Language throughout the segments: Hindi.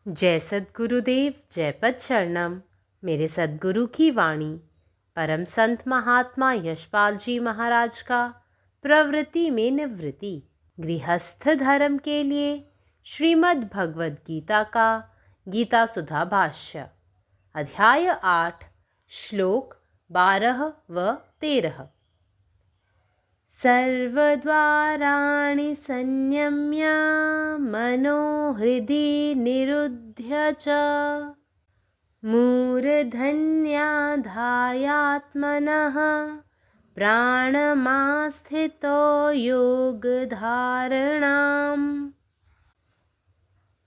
जय सद्गुरुदेव, जय पद शरणम। मेरे सद्गुरु की वाणी परम संत महात्मा यशपाल जी महाराज का प्रवृत्ति में निवृत्ति गृहस्थ धर्म के लिए श्रीमद् भगवद गीता का गीता सुधा भाष्य अध्याय 8 श्लोक 12 व 13। सर्वद्वाराणि संयम्य मनोहृदि निरुध्य च मूर्धन्याधायात्मनः प्राणमास्थितो योगधारणाम्।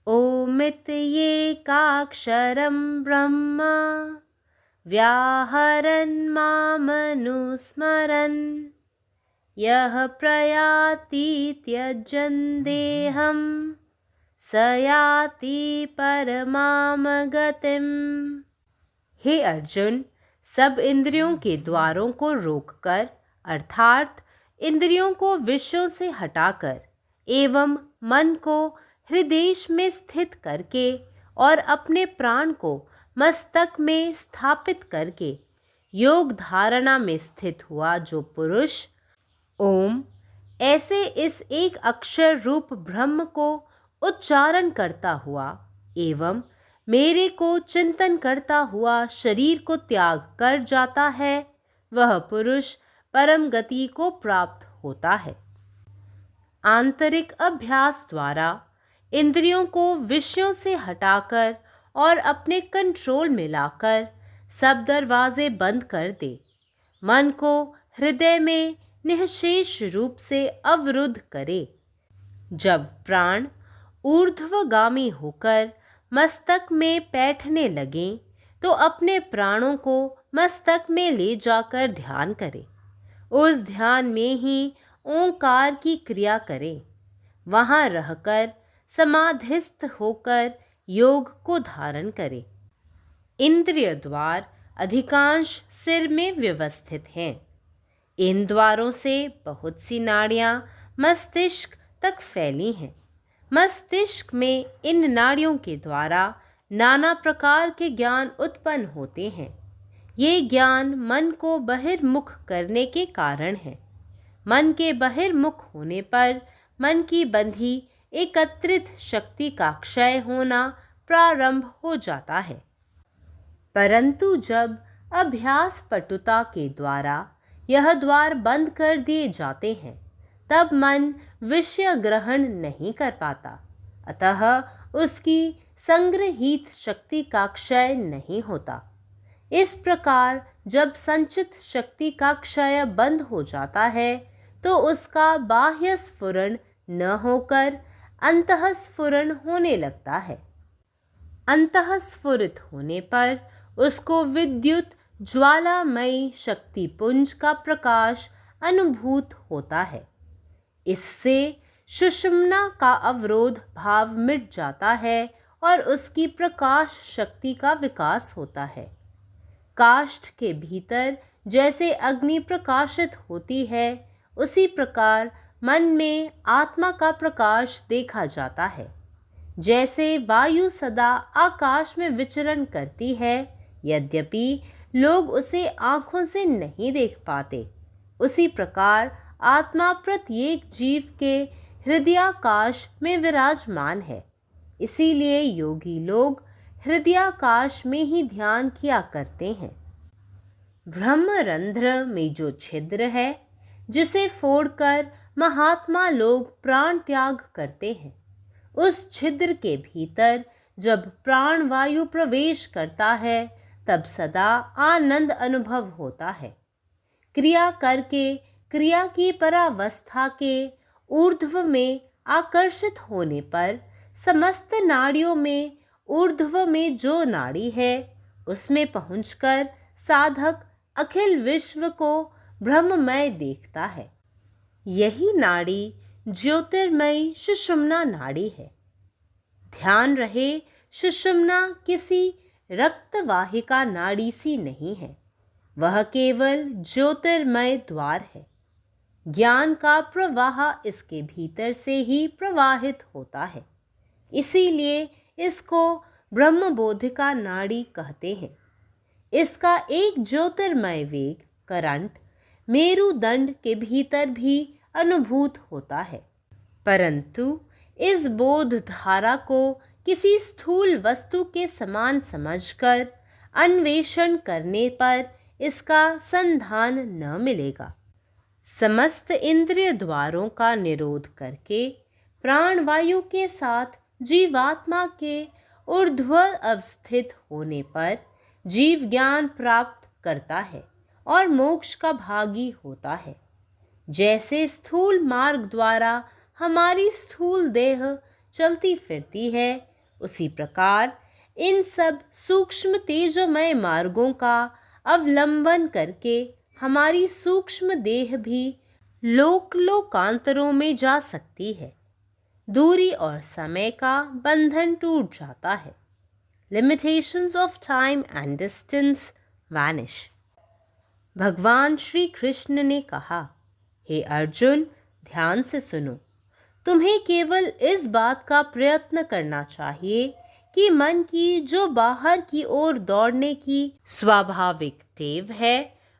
ओमित्येकाक्षरं ब्रह्म व्याहरन् मामनुस्मरन् यः प्रयाति त्यजन् देहं स याति परमां गतिम्। हे अर्जुन, सब इंद्रियों के द्वारों को रोककर अर्थात इंद्रियों को विषयों से हटाकर एवं मन को हृदय में स्थित करके और अपने प्राण को मस्तक में स्थापित करके योग धारणा में स्थित हुआ जो पुरुष ओम ऐसे इस एक अक्षर रूप ब्रह्म को उच्चारण करता हुआ एवं मेरे को चिंतन करता हुआ शरीर को त्याग कर जाता है, वह पुरुष परम गति को प्राप्त होता है। आंतरिक अभ्यास द्वारा इंद्रियों को विषयों से हटाकर और अपने कंट्रोल में लाकर सब दरवाजे बंद कर दे। मन को हृदय में निःशेष रूप से अवरुद्ध करे। जब प्राण ऊर्ध्वगामी होकर मस्तक में बैठने लगे तो अपने प्राणों को मस्तक में ले जाकर ध्यान करें। उस ध्यान में ही ओंकार की क्रिया करें। वहाँ रहकर समाधिस्थ होकर योग को धारण करें। इंद्रिय द्वार अधिकांश सिर में व्यवस्थित हैं। इन द्वारों से बहुत सी नाड़ियां मस्तिष्क तक फैली हैं। मस्तिष्क में इन नाड़ियों के द्वारा नाना प्रकार के ज्ञान उत्पन्न होते हैं। ये ज्ञान मन को बहिर्मुख करने के कारण है। मन के बहिर्मुख होने पर मन की बंधी एकत्रित शक्ति का क्षय होना प्रारंभ हो जाता है। परंतु जब अभ्यास पटुता के द्वारा यह द्वार बंद कर दिए जाते हैं तब मन विषय ग्रहण नहीं कर पाता, अतः उसकी संग्रहित शक्ति का क्षय नहीं होता। इस प्रकार जब संचित शक्ति का क्षय बंद हो जाता है तो उसका बाह्य स्फुरण न होकर अंतःस्फुरण होने लगता है। अंतःस्फुरित होने पर उसको विद्युत ज्वालामयी शक्तिपुंज का प्रकाश अनुभूत होता है। इससे सुषुम्ना का अवरोध भाव मिट जाता है और उसकी प्रकाश शक्ति का विकास होता है। काष्ठ के भीतर जैसे अग्नि प्रकाशित होती है, उसी प्रकार मन में आत्मा का प्रकाश देखा जाता है। जैसे वायु सदा आकाश में विचरण करती है, यद्यपि लोग उसे आंखों से नहीं देख पाते, उसी प्रकार आत्मा प्रत्येक जीव के हृदयाकाश में विराजमान है। इसीलिए योगी लोग हृदयाकाश में ही ध्यान किया करते हैं। ब्रह्मरंध्र में जो छिद्र है, जिसे फोड़कर महात्मा लोग प्राण त्याग करते हैं, उस छिद्र के भीतर जब प्राण वायु प्रवेश करता है तब सदा आनंद अनुभव होता है। क्रिया करके क्रिया की परावस्था के ऊर्ध्व में आकर्षित होने पर समस्त नाड़ियों में ऊर्ध्व में जो नाड़ी है उसमें पहुंचकर साधक अखिल विश्व को ब्रह्ममय देखता है। यही नाड़ी ज्योतिर्मयी सुषुम्ना नाड़ी है। ध्यान रहे, सुषुम्ना किसी रक्तवाहिका नाड़ी सी नहीं है, वह केवल ज्योतिर्मय द्वार है। ज्ञान का प्रवाह इसके भीतर से ही प्रवाहित होता है। इसीलिए इसको ब्रह्मबोधिका नाड़ी कहते हैं। इसका एक ज्योतिर्मय वेग करंट मेरुदंड के भीतर भी अनुभूत होता है, परंतु इस बोध धारा को किसी स्थूल वस्तु के समान समझकर अन्वेषण करने पर इसका संधान न मिलेगा। समस्त इंद्रिय द्वारों का निरोध करके प्राणवायु के साथ जीवात्मा के ऊर्ध्व अवस्थित होने पर जीव ज्ञान प्राप्त करता है और मोक्ष का भागी होता है। जैसे स्थूल मार्ग द्वारा हमारी स्थूल देह चलती फिरती है, उसी प्रकार इन सब सूक्ष्म तेजोमय मार्गों का अवलंबन करके हमारी सूक्ष्म देह भी लोक लोकांतरों में जा सकती है। दूरी और समय का बंधन टूट जाता है। Limitations of time and distance vanish. भगवान श्री कृष्ण ने कहा, हे अर्जुन, ध्यान से सुनो। तुम्हें केवल इस बात का प्रयत्न करना चाहिए कि मन की जो बाहर की ओर दौड़ने की स्वाभाविक टेव है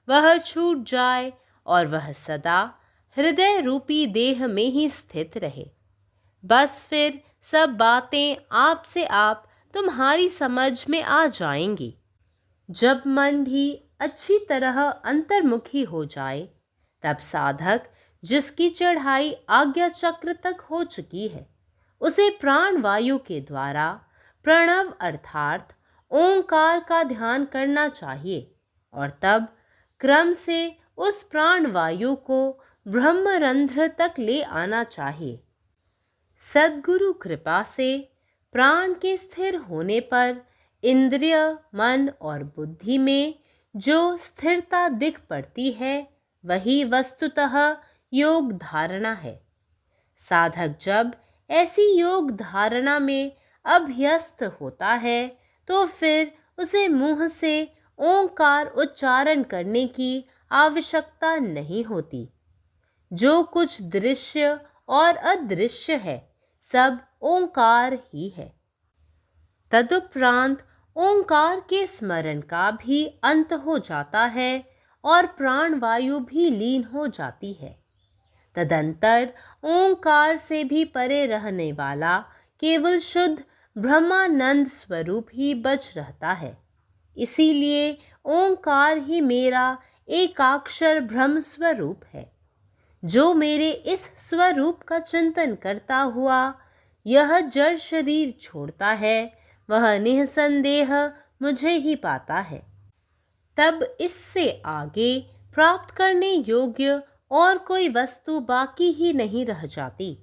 वह छूट जाए और वह सदा हृदय रूपी देह में ही स्थित रहे। बस फिर सब बातें आप से आप तुम्हारी समझ में आ जाएंगी। जब मन भी अच्छी तरह अंतर्मुखी हो जाए, तब साधक जिसकी चढ़ाई आज्ञा चक्र तक हो चुकी है, उसे प्राण वायु के द्वारा प्रणव अर्थात ओंकार का ध्यान करना चाहिए और तब क्रम से उस प्राण वायु को ब्रह्मरंध्र तक ले आना चाहिए। सद्गुरु कृपा से प्राण के स्थिर होने पर इंद्रिय, मन और बुद्धि में जो स्थिरता दिख पड़ती है वही वस्तुतः योग धारणा है। साधक जब ऐसी योग धारणा में अभ्यस्त होता है तो फिर उसे मुंह से ओंकार उच्चारण करने की आवश्यकता नहीं होती। जो कुछ दृश्य और अदृश्य है सब ओंकार ही है। तदुपरांत ओंकार के स्मरण का भी अंत हो जाता है और प्राण वायु भी लीन हो जाती है। तदंतर ओंकार से भी परे रहने वाला केवल शुद्ध ब्रह्मानंद स्वरूप ही बच रहता है। इसीलिए ओंकार ही मेरा एकाक्षर ब्रह्म स्वरूप है। जो मेरे इस स्वरूप का चिंतन करता हुआ यह जड़ शरीर छोड़ता है वह निःसंदेह मुझे ही पाता है। तब इससे आगे प्राप्त करने योग्य और कोई वस्तु बाकी ही नहीं रह जाती।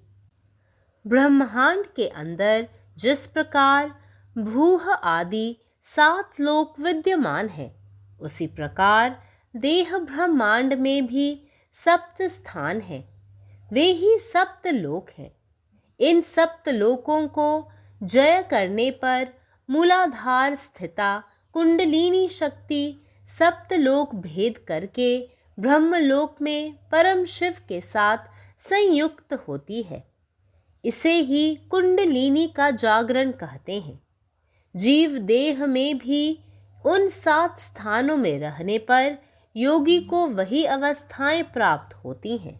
ब्रह्मांड के अंदर जिस प्रकार भूह आदि 7 लोक विद्यमान है, उसी प्रकार देह ब्रह्मांड में भी 7 स्थान हैं। वे ही 7 लोक हैं। इन 7 लोकों को जय करने पर मूलाधार स्थिता कुंडलिनी शक्ति 7 लोक भेद करके ब्रह्मलोक में परम शिव के साथ संयुक्त होती है। इसे ही कुंडलिनी का जागरण कहते हैं। जीव देह में भी उन 7 स्थानों में रहने पर योगी को वही अवस्थाएं प्राप्त होती हैं।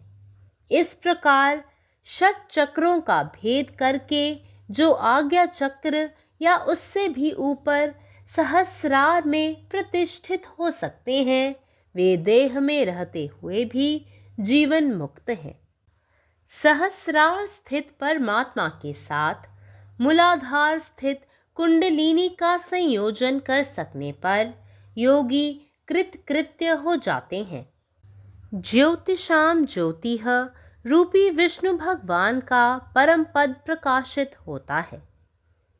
इस प्रकार 6 चक्रों का भेद करके जो आज्ञा चक्र या उससे भी ऊपर सहस्रार में प्रतिष्ठित हो सकते हैं, वे देह में रहते हुए भी जीवन मुक्त हैं। सहस्रार स्थित परमात्मा के साथ मूलाधार स्थित कुंडलिनी का संयोजन कर सकने पर योगी कृतकृत्य हो जाते हैं। ज्योतिषाम ज्योतिः रूपी विष्णु भगवान का परम पद प्रकाशित होता है।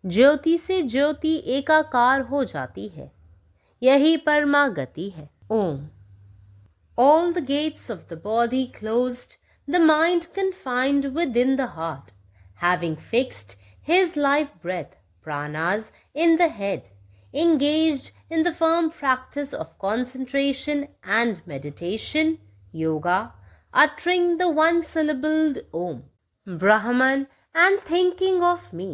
ज्योति से ज्योति एकाकार हो जाती है। यही परमागति है। ओम। All the gates of the body closed, the mind confined within the heart, having fixed his life breath, pranas, in the head, engaged in the firm practice of concentration and meditation, yoga, uttering the one-syllabled Om, Brahman, and thinking of me.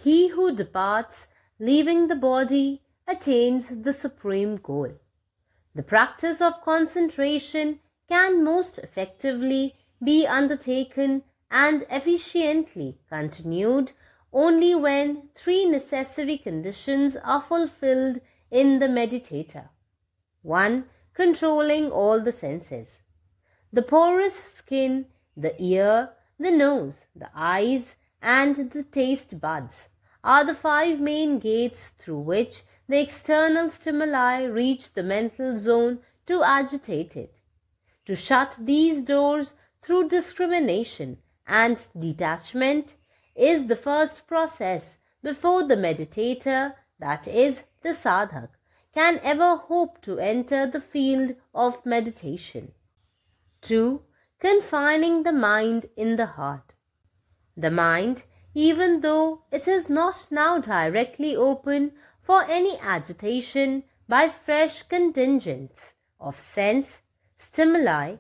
He who departs, leaving the body, attains the supreme goal. The practice of concentration can most effectively be undertaken and efficiently continued only when three necessary conditions are fulfilled in the meditator. 1. Controlling all the senses. The porous skin, the ear, the nose, the eyes, and the taste buds are the 5 main gates through which the external stimuli reach the mental zone to agitate it. To shut these doors through discrimination and detachment is the first process before the meditator, that is, the sadhak, can ever hope to enter the field of meditation. 2. Confining the mind in the heart. The mind, even though it is not now directly open for any agitation by fresh contingents of sense stimuli,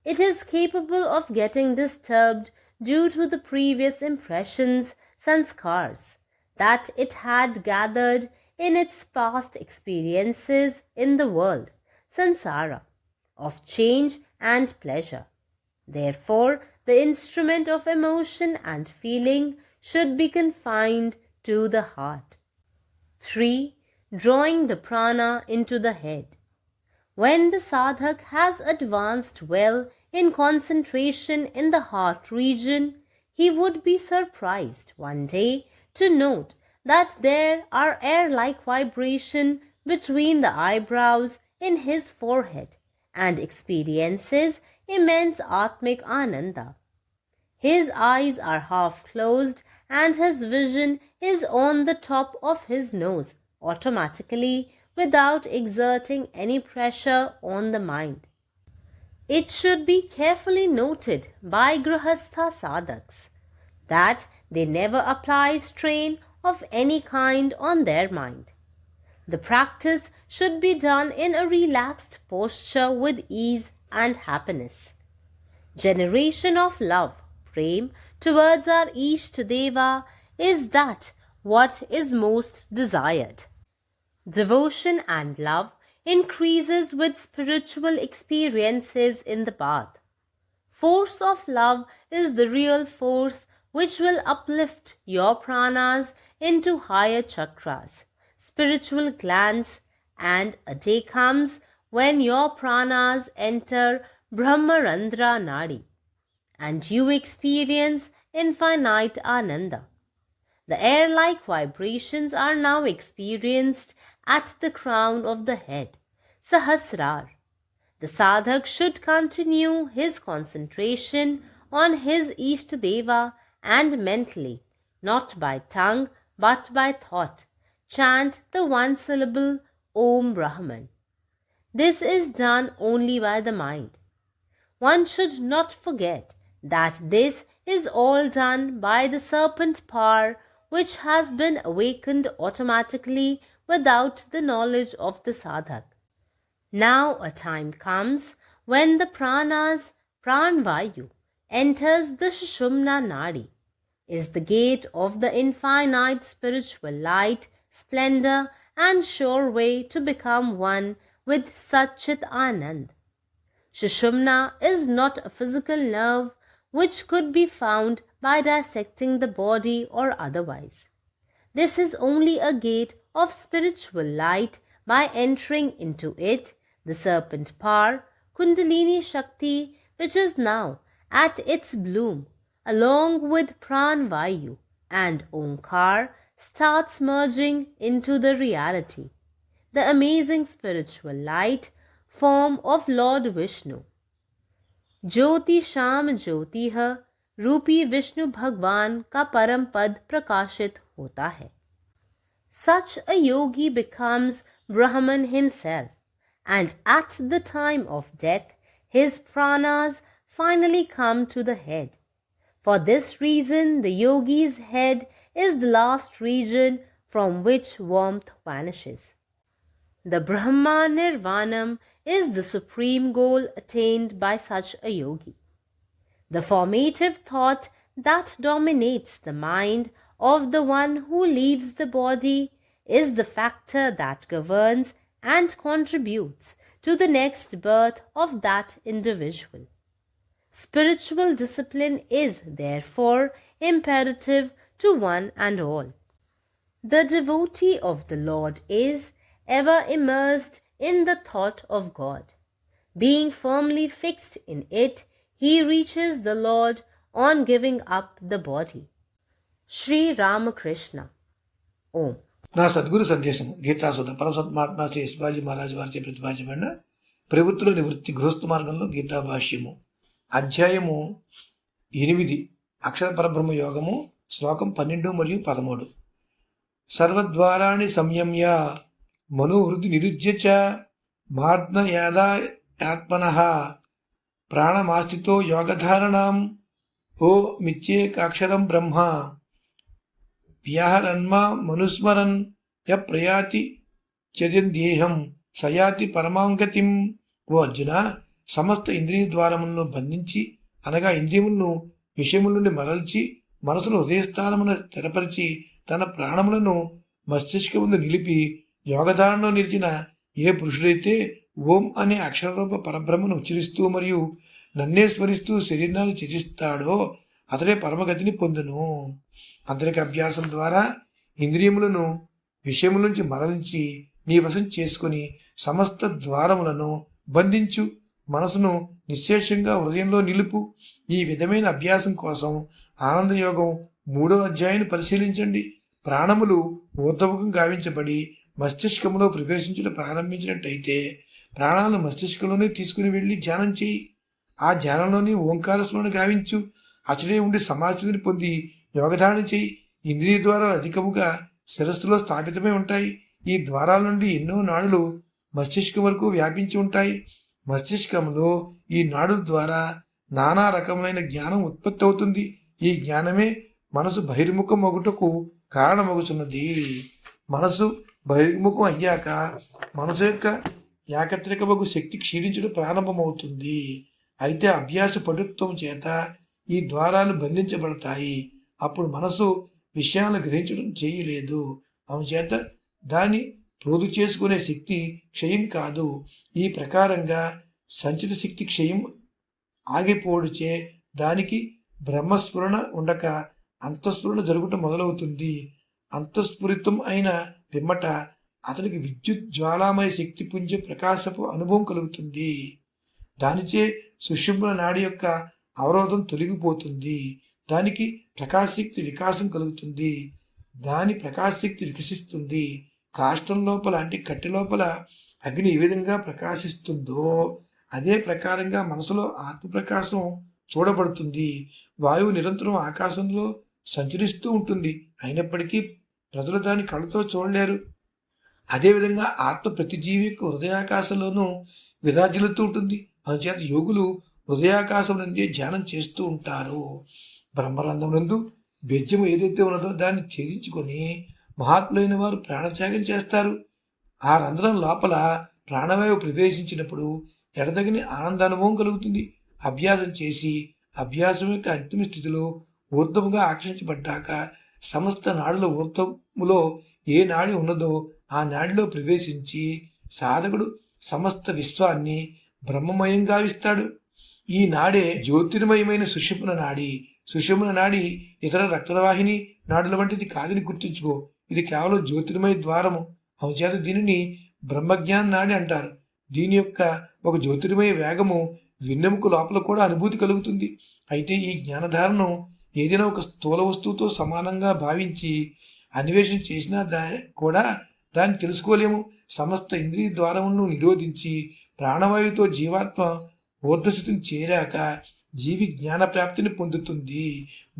it is capable of getting disturbed due to the previous impressions, sanskars, that it had gathered in its past experiences in the world, sansara, of change and pleasure. Therefore, the instrument of emotion and feeling should be confined to the heart. 3. Drawing the prana into the head. When the sadhak has advanced well in concentration in the heart region, he would be surprised one day to note that there are air-like vibrations between the eyebrows in his forehead and experiences immense atmic ananda. His eyes are half closed and his vision is on the top of his nose automatically without exerting any pressure on the mind. It should be carefully noted by Grihastha sadhaks that they never apply strain of any kind on their mind. The practice should be done in a relaxed posture with ease and happiness. Generation of love, prem, towards our Ishtadeva is that what is most desired. Devotion and love increases with spiritual experiences in the bath. Force of love is the real force which will uplift your pranas into higher chakras, spiritual glands, and a day comes when your pranas enter Brahmarandra Nadi and you experience infinite ananda. The air-like vibrations are now experienced at the crown of the head, Sahasrar. The sadhak should continue his concentration on his Ishtadeva and mentally, not by tongue but by thought, chant the one syllable Om Brahman. This is done only by the mind. One should not forget that this is all done by the serpent power which has been awakened automatically without the knowledge of the sadhak. Now a time comes when the pranas, pranvayu, enters the Sushumna Nadi, is the gate of the infinite spiritual light, splendor, and sure way to become one with Satchit Anand. Sushumna is not a physical nerve which could be found by dissecting the body or otherwise. This is only a gate of spiritual light. By entering into it, the serpent power, Kundalini Shakti, which is now at its bloom, along with Pranvayu and Omkar, starts merging into the reality, the amazing spiritual light form of Lord Vishnu. Jyoti Sham Jyotiha रूपी विष्णु भगवान का परम पद प्रकाशित होता है. Such a yogi becomes Brahman himself, and at the time of death, his pranas finally come to the head. For this reason, the yogi's head is the last region from which warmth vanishes. The Brahma Nirvanam is the supreme goal attained by such a yogi. The formative thought that dominates the mind of the one who leaves the body is the factor that governs and contributes to the next birth of that individual. Spiritual discipline is, therefore, imperative to one and all. The devotee of the Lord is ever immersed in the thought of God. Being firmly fixed in it, he reaches the Lord on giving up the body. Sri Ramakrishna. Om. నా సద్గురు సందేశము గీతాసుధ పరమసత్మాత్మ శ్రీ శివాజీ మహారాజు వారిచే ప్రతిపాదించబడిన ప్రవృత్తిలో నివృత్తి గృహస్థ మార్గంలో గీతా భాష్యము అధ్యాయము 8 అక్షర పరబ్రహ్మ యోగము శ్లోకం 12 మరియు 13. సర్వద్వారాణి సంయమ్య మనోహృది నిరుజ్య చ మార్ద్నయాదాత్మనః ప్రాణమాస్థితో యోగధారణం ఓ మిత్యేకాక్షరం బ్రహ్మ వ్యాహరన్మ మనుస్మరన్ య ప్రయాతి చర్యందేహం సయాతి పరమాంగతిం. ఓ అర్జున, సమస్త ఇంద్రియ ద్వారములను బంధించి అనగా ఇంద్రియములను విషయముల నుండి మరల్చి మనసును హృదయస్థానమును స్థిరపరిచి తన ప్రాణములను మస్తిష్కముందు నిలిపి యోగధారణలో నిలిచిన ఏ పురుషుడైతే ఓం అనే అక్షరరూప పరబ్రహ్మను ఉచ్చరిస్తూ మరియు నన్నే స్మరిస్తూ శరీరాన్ని త్యజిస్తాడో అతడే పరమగతిని పొందును. అంతరిక అభ్యాసం ద్వారా ఇంద్రియములను విషయముల నుంచి మరలించి నీ వశం చేసుకుని సమస్త ద్వారములను బంధించు, మనసును నిశ్శేషంగా హృదయంలో నిలుపు. ఈ విధమైన అభ్యాసం కోసం ఆనందయోగం 3వ అధ్యాయాన్ని పరిశీలించండి. ప్రాణములు ఊర్ధ్వముఖం గావించబడి మస్తిష్కంలో ప్రవేశించడం ప్రారంభించినట్టయితే ప్రాణాలను మస్తిష్కంలోనే తీసుకుని వెళ్ళి ధ్యానం చేయి. ఆ ధ్యానంలోని ఓంకార స్మరణ గావించు. అచడే ఉండి సమాధిని పొంది యోగధారణ చేయి. ఇంద్రియ ద్వారాలు అధికముగా శిరస్సులో స్థాపితమై ఉంటాయి. ఈ ద్వారాల నుండి ఎన్నో నాడులు మస్తిష్కం వరకు వ్యాపించి ఉంటాయి. మస్తిష్కంలో ఈ నాడుల ద్వారా నానా రకమైన జ్ఞానం ఉత్పత్తి అవుతుంది. ఈ జ్ఞానమే మనసు బహిర్ముఖం అగుటకు కారణమగుతున్నది. మనసు బహిర్ముఖం అయ్యాక మనసు యొక్క ఏకత్రికమగు శక్తి క్షీణించడం ప్రారంభమవుతుంది. అయితే అభ్యాస పటుత్వం చేత ఈ ద్వారాలు బంధించబడతాయి. అప్పుడు మనసు విషయాలను గ్రహించడం చేయలేదు. అందుచేత దాన్ని ప్రోధు చేసుకునే శక్తి క్షయం కాదు. ఈ ప్రకారంగా సంచిత శక్తి క్షయం ఆగిపోడుచే దానికి బ్రహ్మస్ఫురణ ఉండక అంతఃస్ఫురణ జరుగుట మొదలవుతుంది. అంతఃస్ఫురితం అయిన పిమ్మట అతనికి విద్యుత్ జ్వాలామయ శక్తి పుంజ ప్రకాశపు అనుభవం కలుగుతుంది. దానిచే సుషుమ్న నాడి యొక్క అవరోధం తొలగిపోతుంది. దానికి ప్రకాశశక్తి వికాసం కలుగుతుంది. దాని ప్రకాశశక్తి వికసిస్తుంది. కాష్టం లోపల అంటే కట్టె లోపల అగ్ని ఏ విధంగా ప్రకాశిస్తుందో అదే ప్రకారంగా మనసులో ఆత్మప్రకాశం చూడబడుతుంది. వాయువు నిరంతరం ఆకాశంలో సంచరిస్తూ ఉంటుంది. అయినప్పటికీ ప్రజలు దాని కళ్ళతో చూడలేరు. అదేవిధంగా ఆత్మ ప్రతి జీవి యొక్క హృదయాకాశంలోనూ విరాజిల్లుతూ ఉంటుంది. అందుచేత యోగులు హృదయాకాశం నుండి ధ్యానం చేస్తూ ఉంటారు. బ్రహ్మరంధం నందు బెజ్జము ఏదైతే ఉన్నదో దాన్ని ఛేదించుకొని మహాత్ములైన వారు ప్రాణత్యాగం చేస్తారు. ఆ రంధ్రం లోపల ప్రాణవాయువు ప్రవేశించినప్పుడు ఎడతగిన ఆనందానుభవం కలుగుతుంది. అభ్యాసం చేసి అభ్యాసం యొక్క అంతిమ స్థితిలో ఊర్ధముగా ఆకర్షించబడ్డాక సమస్త నాడుల ఊర్ధములో ఏ నాడి ఉన్నదో ఆ నాడిలో ప్రవేశించి సాధకుడు సమస్త విశ్వాన్ని బ్రహ్మమయం గావిస్తాడు. ఈ నాడే జ్యోతిర్మయమైన సుషుమ్న నాడి. సుషుమ్న నాడి ఇతర రక్తవాహిని నాడుల వంటిది కాదని గుర్తుంచుకో. ఇది కేవలం జ్యోతిర్మయ ద్వారము. అందుచేత దీనిని బ్రహ్మజ్ఞాన నాడి అంటారు. దీని యొక్క ఒక జ్యోతిర్మయ వేగము వెన్నెముక లోపల కూడా అనుభూతి కలుగుతుంది. అయితే ఈ జ్ఞానధారణను ఏదైనా ఒక స్థూల వస్తువుతో సమానంగా భావించి అన్వేషణ చేసినా కూడా దాన్ని తెలుసుకోలేము. సమస్త ఇంద్రియ ద్వారములను నిరోధించి ప్రాణవాయువుతో జీవాత్మ ఊర్ధస్థితిని చేరాక జీవి జ్ఞాన ప్రాప్తిని పొందుతుంది,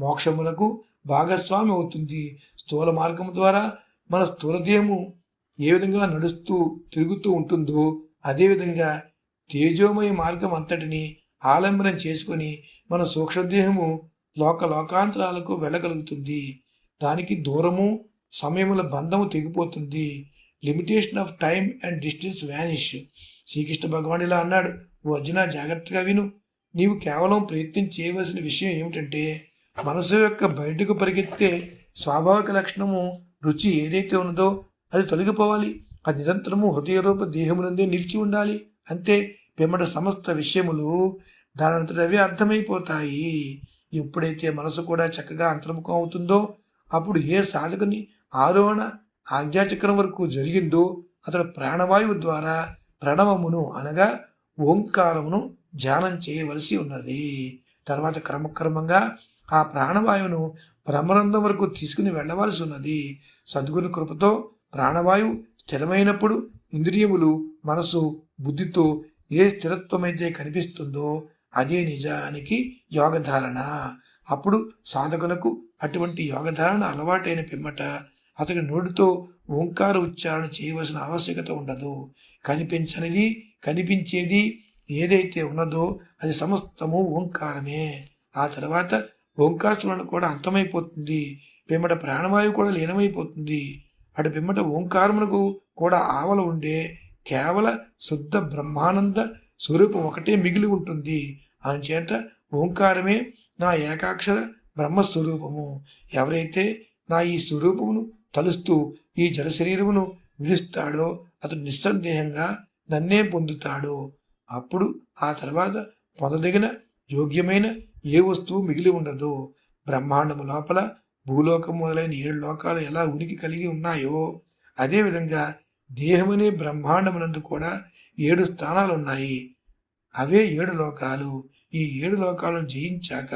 మోక్షములకు భాగస్వామి అవుతుంది. స్థూల మార్గం ద్వారా మన స్థూలదేహము ఏ విధంగా నడుస్తూ తిరుగుతూ ఉంటుందో అదేవిధంగా తేజోమయ మార్గం అంతటిని ఆలంబనం చేసుకొని మన సూక్ష్మదేహము లోకాంతరాలకు వెళ్ళగలుగుతుంది. దానికి దూరము సమయముల బంధము తెగిపోతుంది. Limitation of time and distance vanish. Srikrishna భగవాన్ ఇలా అన్నాడు, ఓ అర్జున, జాగ్రత్తగా విను. నీవు కేవలం ప్రయత్నం చేయవలసిన విషయం ఏమిటంటే మనసు యొక్క బయటకు పరిగెత్తే స్వాభావిక లక్షణము రుచి ఏదైతే ఉన్నదో అది తొలగిపోవాలి. అది నిరంతరము హృదయరూప దేహమునందే నిలిచి ఉండాలి. అంతే. పిమ్మట సమస్త విషయములు దానంతట అవే అర్థమైపోతాయి. ఎప్పుడైతే మనసు కూడా చక్కగా అంతర్ముఖం అవుతుందో అప్పుడు ఏ సాధకుని ఆరోహణ ఆజ్ఞాచక్రం వరకు జరిగిందో అతడు ప్రాణవాయువు ద్వారా ప్రణవమును అనగా ఓంకారమును ధ్యానం చేయవలసి ఉన్నది. తర్వాత క్రమక్రమంగా ఆ ప్రాణవాయువును బ్రహ్మరంధం వరకు తీసుకుని వెళ్ళవలసి ఉన్నది. సద్గురు కృపతో ప్రాణవాయువు స్థిరమైనప్పుడు ఇంద్రియములు మనసు బుద్ధితో ఏ స్థిరత్వమైతే కనిపిస్తుందో అదే నిజానికి యోగధారణ. అప్పుడు సాధకులకు అటువంటి యోగధారణ అలవాటైన పిమ్మట అతడి నోటితో ఓంకార ఉచ్చారణ చేయవలసిన ఆవశ్యకత ఉండదు. కనిపించనిది కనిపించేది ఏదైతే ఉన్నదో అది సమస్తము ఓంకారమే. ఆ తర్వాత ఓంకారస్మరణ కూడా అంతమైపోతుంది. పిమ్మట ప్రాణవాయువు కూడా లీనమైపోతుంది. అటు పిమ్మట ఓంకారమునకు కూడా ఆవల ఉండే కేవల శుద్ధ బ్రహ్మానంద స్వరూపం ఒకటే మిగిలి ఉంటుంది. అందుచేత ఓంకారమే నా ఏకాక్షర బ్రహ్మస్వరూపము. ఎవరైతే నా ఈ స్వరూపమును తలుస్తూ ఈ జడ శరీరమును విడుస్తాడో అతడు నిస్సందేహంగా నన్నే పొందుతాడు. అప్పుడు ఆ తర్వాత పొందదగిన యోగ్యమైన ఏ వస్తువు మిగిలి ఉండదు. బ్రహ్మాండము లోపల భూలోకం మొదలైన 7 లోకాలు ఎలా ఉనికి కలిగి ఉన్నాయో అదేవిధంగా దేహమనే బ్రహ్మాండమునందు కూడా 7 స్థానాలు ఉన్నాయి. అవే 7 లోకాలు. ఈ 7 లోకాలను జయించాక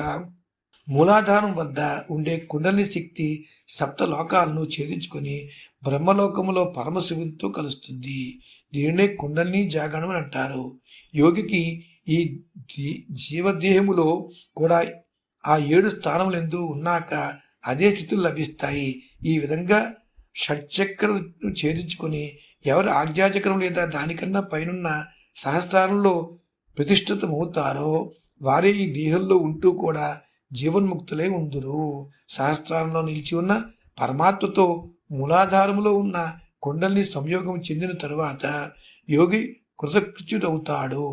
మూలాధారం వద్ద ఉండే కుండలి శక్తి 7 లోకాలను ఛేదించుకొని బ్రహ్మలోకములో పరమశివునితో కలుస్తుంది. దీనినే కుండలిని జాగరణం అని అంటారు. యోగికి ఈ జీవదేహములో కూడా ఆ 7 స్థానములందు ఉన్నాక అదే స్థితులు లభిస్తాయి. ఈ విధంగా షట్చక్రం ఛేదించుకొని ఎవరు ఆజ్ఞాచక్రం లేదా దానికన్నా పైనున్న సహస్రారంలో ప్రతిష్ఠితమవుతారో వారే ఈ దేహంలో ఉంటూ కూడా జీవన్ముక్తులై ఉందురు. సహస్రారంలో నిలిచి ఉన్న పరమాత్మతో మూలాధారములో ఉన్న కుండలిని సంయోగం చెందిన తరువాత యోగి కృతకృత్యుడవుతాడు.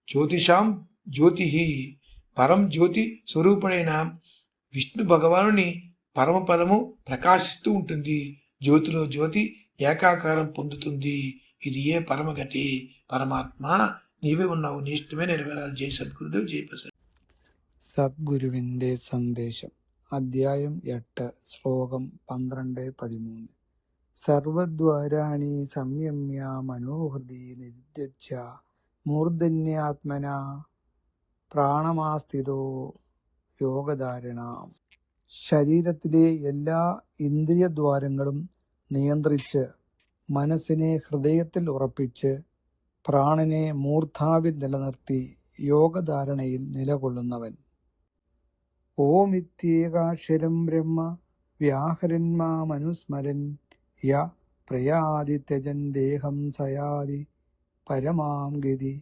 జ్యోతిషాం జ్యోతి పరం జ్యోతి స్వరూపుడైన విష్ణు భగవానుని పరమపదము ప్రకాశిస్తూ ఉంటుంది. జ్యోతిలో జ్యోతి ఏకాకారం పొందుతుంది. ఇది ఏ పరమగతి. పరమాత్మ నీవే ఉన్నావు, నీ ఇష్టమే నెరవేరాలి. జై సద్గురుదేవ్, జై ప్రసాద్. സദ്ഗുരുവിൻ്റെ സന്ദേശം. അധ്യായം 8, ശ്ലോകം 12-13. സർവദ്വാരാണി സംയമ്യ മനോഹൃദി നിരുദ്ധ്യ മൂർധന്യാത്മന പ്രാണമാസ്ഥിതോ യോഗധാരണ. ശരീരത്തിലെ എല്ലാ ഇന്ദ്രിയദ്വാരങ്ങളും നിയന്ത്രിച്ച് മനസ്സിനെ ഹൃദയത്തിൽ ഉറപ്പിച്ച് പ്രാണനെ മൂർധാവിൽ നിലനിർത്തി യോഗധാരണയിൽ നിലകൊള്ളുന്നവൻ. ഓമിത്യേകാക്ഷരം ബ്രഹ്മ വ്യാഹരന്മാമനുസ്മരൻ യ പ്രയാതി ത്യജൻ ദേഹം സയാതി പരമാം ഗതി.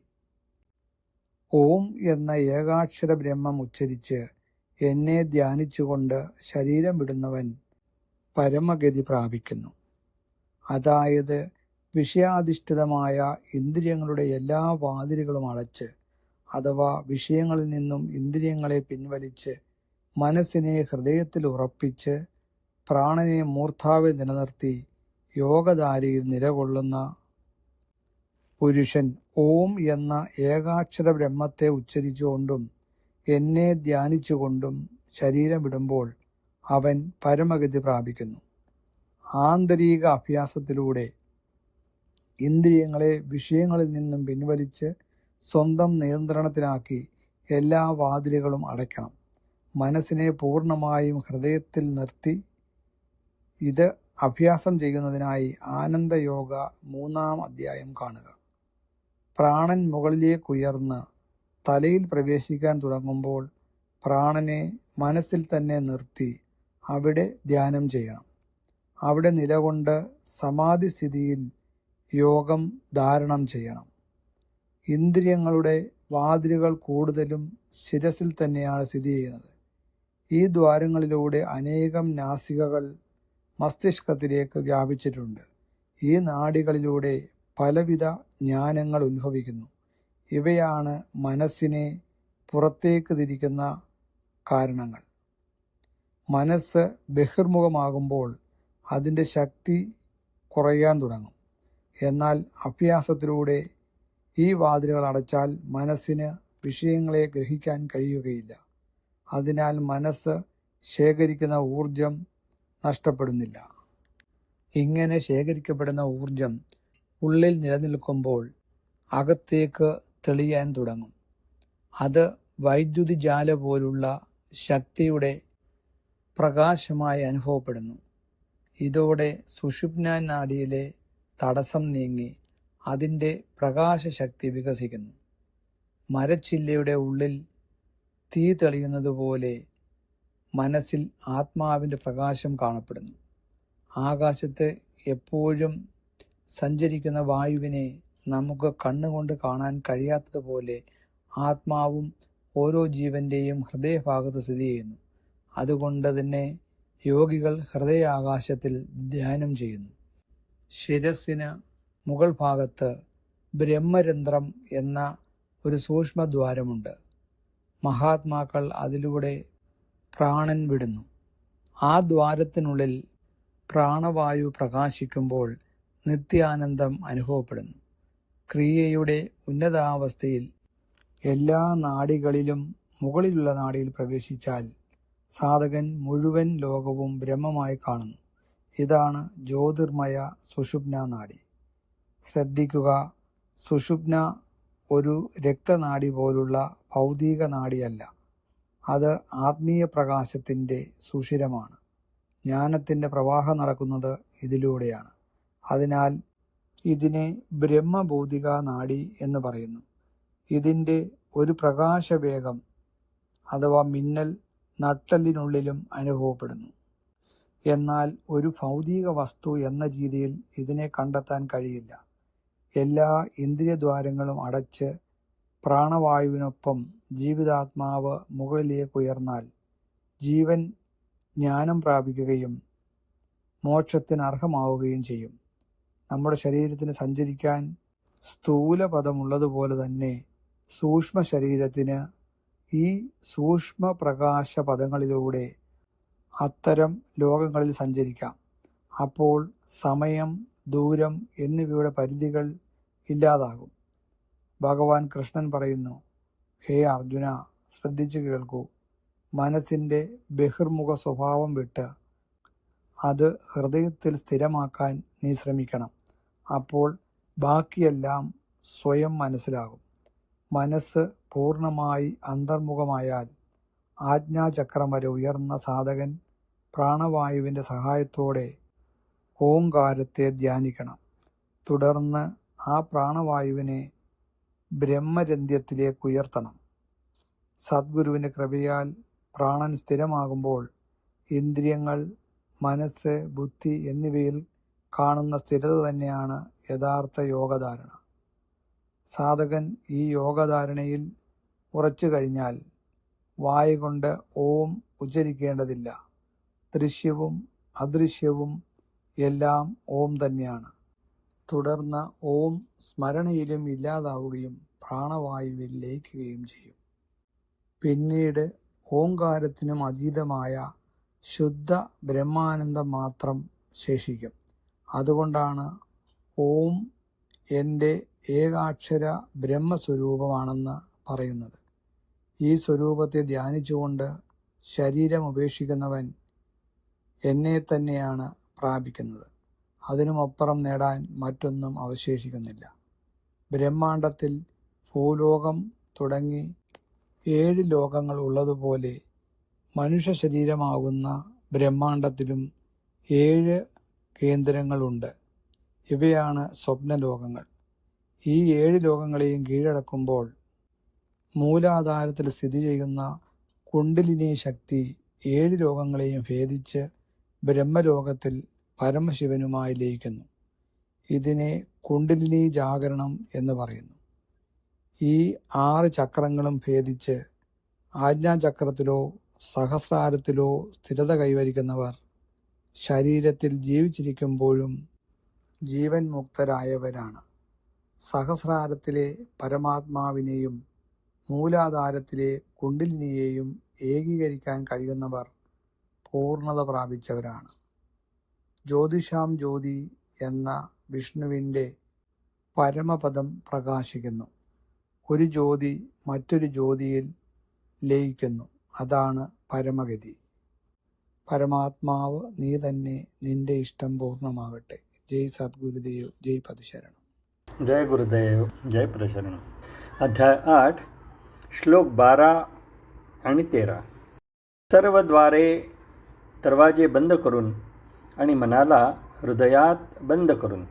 ഓം എന്ന ഏകാക്ഷര ബ്രഹ്മം ഉച്ചരിച്ച് എന്നെ ധ്യാനിച്ചുകൊണ്ട് ശരീരം വിടുന്നവൻ പരമഗതി പ്രാപിക്കുന്നു. അതായത് വിഷയാധിഷ്ഠിതമായ ഇന്ദ്രിയങ്ങളുടെ എല്ലാ വാതിലുകളും അടച്ച് അഥവാ വിഷയങ്ങളിൽ നിന്നും ഇന്ദ്രിയങ്ങളെ പിൻവലിച്ച് മനസ്സിനെ ഹൃദയത്തിൽ ഉറപ്പിച്ച് പ്രാണനെ മൂർധാവിൽ നിലനിർത്തി യോഗധാരയിൽ നിലകൊള്ളുന്ന പുരുഷൻ ഓം എന്ന ഏകാക്ഷര ബ്രഹ്മത്തെ ഉച്ചരിച്ചുകൊണ്ടും എന്നെ ധ്യാനിച്ചുകൊണ്ടും ശരീരം വിടുമ്പോൾ അവൻ പരമഗതി പ്രാപിക്കുന്നു. ആന്തരിക അഭ്യാസത്തിലൂടെ ഇന്ദ്രിയങ്ങളെ വിഷയങ്ങളിൽ നിന്നും പിൻവലിച്ച് സ്വന്തം നിയന്ത്രണത്തിലാക്കി എല്ലാ വാതിലുകളും അടയ്ക്കണം. മനസ്സിനെ പൂർണ്ണമായും ഹൃദയത്തിൽ നിർത്തി. ഇത് അഭ്യാസം ചെയ്യുന്നതിനായി ആനന്ദയോഗ 3-ാം അധ്യായം കാണുക. പ്രാണൻ മുകളിലേക്കുയർന്ന് തലയിൽ പ്രവേശിക്കാൻ തുടങ്ങുമ്പോൾ പ്രാണനെ മനസ്സിൽ തന്നെ നിർത്തി അവിടെ ധ്യാനം ചെയ്യണം. അവിടെ നിലകൊണ്ട് സമാധി സ്ഥിതിയിൽ യോഗം ധാരണം ചെയ്യണം. ഇന്ദ്രിയങ്ങളുടെ വാതിലുകൾ കൂടുതലും ശിരസിൽ തന്നെയാണ് സ്ഥിതി ചെയ്യുന്നത്. ഈ ദ്വാരങ്ങളിലൂടെ അനേകം നാസികകൾ മസ്തിഷ്കത്തിലേക്ക് വ്യാപിച്ചിട്ടുണ്ട്. ഈ നാഡികളിലൂടെ പലവിധ ജ്ഞാനങ്ങൾ ഉത്ഭവിക്കുന്നു. ഇവയാണ് മനസ്സിനെ പുറത്തേക്ക് തിരിക്കുന്ന കാരണങ്ങൾ. മനസ്സ് ബഹിർമുഖമാകുമ്പോൾ അതിൻ്റെ ശക്തി കുറയാൻ തുടങ്ങും. എന്നാൽ അഭ്യാസത്തിലൂടെ ഈ വാതിലുകൾ അടച്ചാൽ മനസ്സിന് വിഷയങ്ങളെ ഗ്രഹിക്കാൻ കഴിയുകയില്ല. അതിനാൽ മനസ്സ് ശേഖരിക്കുന്ന ഊർജം നഷ്ടപ്പെടുന്നില്ല. ഇങ്ങനെ ശേഖരിക്കപ്പെടുന്ന ഊർജം ഉള്ളിൽ നിലനിൽക്കുമ്പോൾ അകത്തേക്ക് തെളിയാൻ തുടങ്ങും. അത് വൈദ്യുതി ജാല പോലുള്ള ശക്തിയുടെ പ്രകാശമായി അനുഭവപ്പെടുന്നു. ഇതോടെ സുഷുമ്നാ നാഡിയിലെ തടസ്സം നീങ്ങി അതിൻ്റെ പ്രകാശശക്തി വികസിക്കുന്നു. മരച്ചില്ലയുടെ ഉള്ളിൽ തീ തെളിയുന്നത് പോലെ മനസ്സിൽ ആത്മാവിൻ്റെ പ്രകാശം കാണപ്പെടുന്നു. ആകാശത്ത് എപ്പോഴും സഞ്ചരിക്കുന്ന വായുവിനെ നമുക്ക് കണ്ണുകൊണ്ട് കാണാൻ കഴിയാത്തതുപോലെ ആത്മാവും ഓരോ ജീവന്റെയും ഹൃദയഭാഗത്ത് സ്ഥിതി ചെയ്യുന്നു. അതുകൊണ്ട് തന്നെ യോഗികൾ ഹൃദയാകാശത്തിൽ ധ്യാനം ചെയ്യുന്നു. ശിരസ്സിന് മുകൾ ഭാഗത്ത് ബ്രഹ്മരന്ധ്രം എന്ന ഒരു സൂക്ഷ്മദ്വാരമുണ്ട്. മഹാത്മാക്കൾ അതിലൂടെ പ്രാണൻ വിടുന്നു. ആ ദ്വാരത്തിനുള്ളിൽ പ്രാണവായു പ്രകാശിക്കുമ്പോൾ നിത്യാനന്ദം അനുഭവപ്പെടുന്നു. ക്രിയയുടെ ഉന്നതാവസ്ഥയിൽ എല്ലാ നാഡികളിലും മുകളിലുള്ള നാഡിയിൽ പ്രവേശിച്ചാൽ സാധകൻ മുഴുവൻ ലോകവും ബ്രഹ്മമായി കാണുന്നു. ഇതാണ് ജ്യോതിർമയ സുഷുമ്നാ നാഡി. ശ്രദ്ധിക്കുക, സുഷുമ്ന ഒരു രക്തനാഡി പോലുള്ള ഭൗതിക നാഡിയല്ല. അത് ആത്മീയ പ്രകാശത്തിൻ്റെ സുഷിരമാണ്. ജ്ഞാനത്തിൻ്റെ പ്രവാഹം നടക്കുന്നത് ഇതിലൂടെയാണ്. അതിനാൽ ഇതിനെ ബ്രഹ്മഭൗതിക നാഡി എന്ന് പറയുന്നു. ഇതിൻ്റെ ഒരു പ്രകാശവേഗം അഥവാ മിന്നൽ നട്ടെല്ലിനുള്ളിലും അനുഭവപ്പെടുന്നു. എന്നാൽ ഒരു ഭൗതിക വസ്തു എന്ന രീതിയിൽ ഇതിനെ കണ്ടെത്താൻ കഴിയില്ല. എല്ലാ ഇന്ദ്രിയദ്വാരങ്ങളും അടച്ച് പ്രാണവായുവിനൊപ്പം ജീവിതാത്മാവ് മുകളിലേക്ക് ഉയർന്നാൽ ജീവൻ ജ്ഞാനം പ്രാപിക്കുകയും മോക്ഷത്തിന് അർഹമാവുകയും ചെയ്യും. നമ്മുടെ ശരീരത്തിന് സഞ്ചരിക്കാൻ സ്ഥൂലപദമുള്ളതുപോലെ തന്നെ സൂക്ഷ്മ ശരീരത്തിന് ഈ സൂക്ഷ്മ പ്രകാശ പദങ്ങളിലൂടെ അത്തരം ലോകങ്ങളിൽ സഞ്ചരിക്കാം. അപ്പോൾ സമയം, ദൂരം എന്നിവയുടെ പരിധികൾ ഇല്ലാതാകും. ഭഗവാൻ കൃഷ്ണൻ പറയുന്നു, ഹേ അർജുന, ശ്രദ്ധിച്ചു കേൾക്കൂ. മനസ്സിൻ്റെ ബഹിർമുഖ സ്വഭാവം വിട്ട് അത് ഹൃദയത്തിൽ സ്ഥിരമാക്കാൻ നീ ശ്രമിക്കണം. അപ്പോൾ ബാക്കിയെല്ലാം സ്വയം മനസ്സിലാകും. മനസ്സ് പൂർണ്ണമായി അന്തർമുഖമായാൽ ആജ്ഞാചക്രം വരെ ഉയർന്ന സാധകൻ പ്രാണവായുവിൻ്റെ സഹായത്തോടെ ഓംകാരത്തെ ധ്യാനിക്കണം. തുടർന്ന് ആ പ്രാണവായുവിനെ ബ്രഹ്മരന്ധ്യത്തിലേക്ക് ഉയർത്തണം. സദ്ഗുരുവിൻ്റെ കൃപയാൽ പ്രാണൻ സ്ഥിരമാകുമ്പോൾ ഇന്ദ്രിയങ്ങൾ, മനസ്സ്, ബുദ്ധി എന്നിവയിൽ കാണുന്ന സ്ഥിരത തന്നെയാണ് യഥാർത്ഥ യോഗധാരണ. സാധകൻ ഈ യോഗധാരണയിൽ ഉറച്ചു കഴിഞ്ഞാൽ വായുകൊണ്ട് ഓം ഉച്ചരിക്കേണ്ടതില്ല. ദൃശ്യവും അദൃശ്യവും എല്ലാം ഓം തന്നെയാണ്. തുടർന്ന് ഓം സ്മരണയിലും ഇല്ലാതാവുകയും പ്രാണവായുവിൽ ലയിക്കുകയും ചെയ്യും. പിന്നീട് ഓംകാരത്തിനും അതീതമായ ശുദ്ധ ബ്രഹ്മാനന്ദം മാത്രം ശേഷിക്കും. അതുകൊണ്ടാണ് ഓം എൻ്റെ ഏകാക്ഷര ബ്രഹ്മസ്വരൂപമാണെന്ന് പറയുന്നത്. ഈ സ്വരൂപത്തെ ധ്യാനിച്ചുകൊണ്ട് ശരീരം ഉപേക്ഷിക്കുന്നവൻ എന്നെ തന്നെയാണ് പ്രാപിക്കുന്നത്. അതിനുമപ്പുറം നേടാൻ മറ്റൊന്നും അവശേഷിക്കുന്നില്ല. ബ്രഹ്മാണ്ടത്തിൽ ഭൂലോകം തുടങ്ങി 7 ലോകങ്ങൾ ഉള്ളതുപോലെ മനുഷ്യ ശരീരമാകുന്ന ബ്രഹ്മാണ്ടത്തിലും 7 കേന്ദ്രങ്ങളുണ്ട്. ഇവയാണ് സ്വപ്നലോകങ്ങൾ. ഈ 7 ലോകങ്ങളെയും കീഴടക്കുമ്പോൾ മൂലാധാരത്തിൽ സ്ഥിതി ചെയ്യുന്ന കുണ്ഡലിനി ശക്തി 7 ലോകങ്ങളെയും ഭേദിച്ച് ബ്രഹ്മലോകത്തിൽ പരമശിവനുമായി ലയിക്കുന്നു. ഇതിനെ കുണ്ഡലിനി ജാഗരണം എന്ന് പറയുന്നു. ഈ 6 ചക്രങ്ങളും ഭേദിച്ച് ആജ്ഞാചക്രത്തിലോ സഹസ്രാരത്തിലോ സ്ഥിരത കൈവരിക്കുന്നവർ ശരീരത്തിൽ ജീവിച്ചിരിക്കുമ്പോഴും ജീവൻ മുക്തരായവരാണ്. സഹസ്രാരത്തിലെ പരമാത്മാവിനെയും മൂലാധാരത്തിലെ കുണ്ഡലിനിയെയും ഏകീകരിക്കാൻ കഴിയുന്നവർ പൂർണ്ണത പ്രാപിച്ചവരാണ്. ജ്യോതിഷാം ജ്യോതി എന്ന വിഷ്ണുവിൻ്റെ പരമപദം പ്രകാശിക്കുന്നു. ഒരു ജ്യോതി മറ്റൊരു ജ്യോതിയിൽ ലയിക്കുന്നു. അതാണ് പരമഗതി. പരമാത്മാവ് നീ തന്നെ, നിന്റെ ഇഷ്ടം പൂർണ്ണമാകട്ടെ. जय सद्गुरुदेव, जय पदशरण. जय गुरुदेव, जय पदशरण. अध्याय 8 श्लोक 12 आणि 13. सर्व द्वारे दरवाजे बंद करून आणि मनाला हृदयात बंद करून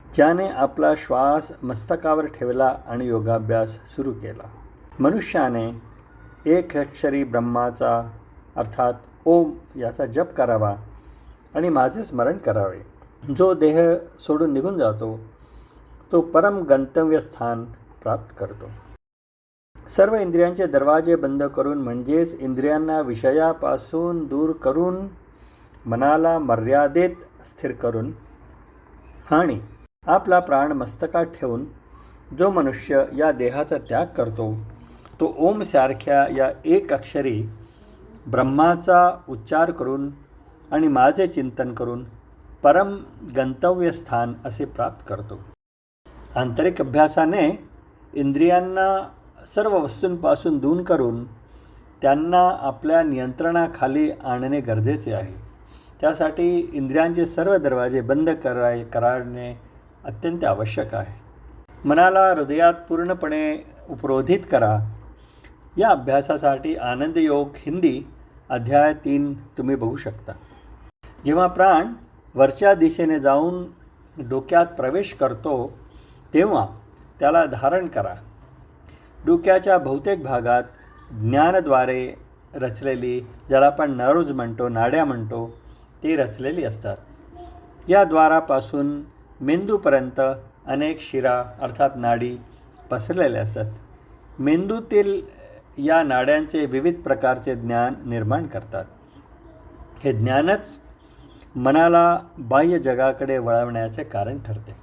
ज्याने आपला श्वास मस्तकावर ठेवला आणि योगाभ्यास सुरू केला. मनुष्याने एक अक्षरी ब्रह्माचा अर्थात ओम याचा जप करावा आणि माझे स्मरण करावे. जो देह सोडून निघून जातो तो परम गंतव्यस्थान प्राप्त करतो. सर्व इंद्रियांचे दरवाजे बंद करून म्हणजेच इंद्रियांना विषयापासून दूर करून मनाला मर्यादेत स्थिर करून आणि आपला प्राण मस्तकात ठेवून जो मनुष्य या देहाचा त्याग करतो तो ओमसारख्या या एक अक्षरी ब्रह्माचा उच्चार करून आणि माझे चिंतन करून परम गंतव्यस्थान असे प्राप्त करतो. आंतरिक अभ्यासाने इंद्रियांना सर्व वस्तूंपासून दूर करून त्यांना आपल्या नियंत्रणाखाली आणणे गरजेचे आहे. त्यासाठी इंद्रियांचे सर्व दरवाजे बंद करणे अत्यंत आवश्यक आहे. मनाला हृदयात पूर्णपणे उपरोधित करा. या अभ्यासासाठी आनंद योग हिंदी अध्याय 3 तुम्ही बघू शकता. जेव्हा प्राण वरच्या दिशेने जाऊन डोक्यात प्रवेश करतो तेव्हा त्याला धारण करा. डोक्याच्या बहुतेक भागात ज्ञानाद्वारे रचलेली, ज्याला आपण नर्व्ज म्हणतो, नाड्या म्हणतो, ती रचलेली असतात. या द्वारापासून मेंदूपर्यंत अनेक शिरा अर्थात नाडी पसरलेल्या असतात. मेंदूतील या नाड्यांचे विविध प्रकारचे ज्ञान निर्माण करतात. हे ज्ञानच मनाला बाह्य जगाकडे वळवण्याचे कारण ठरते.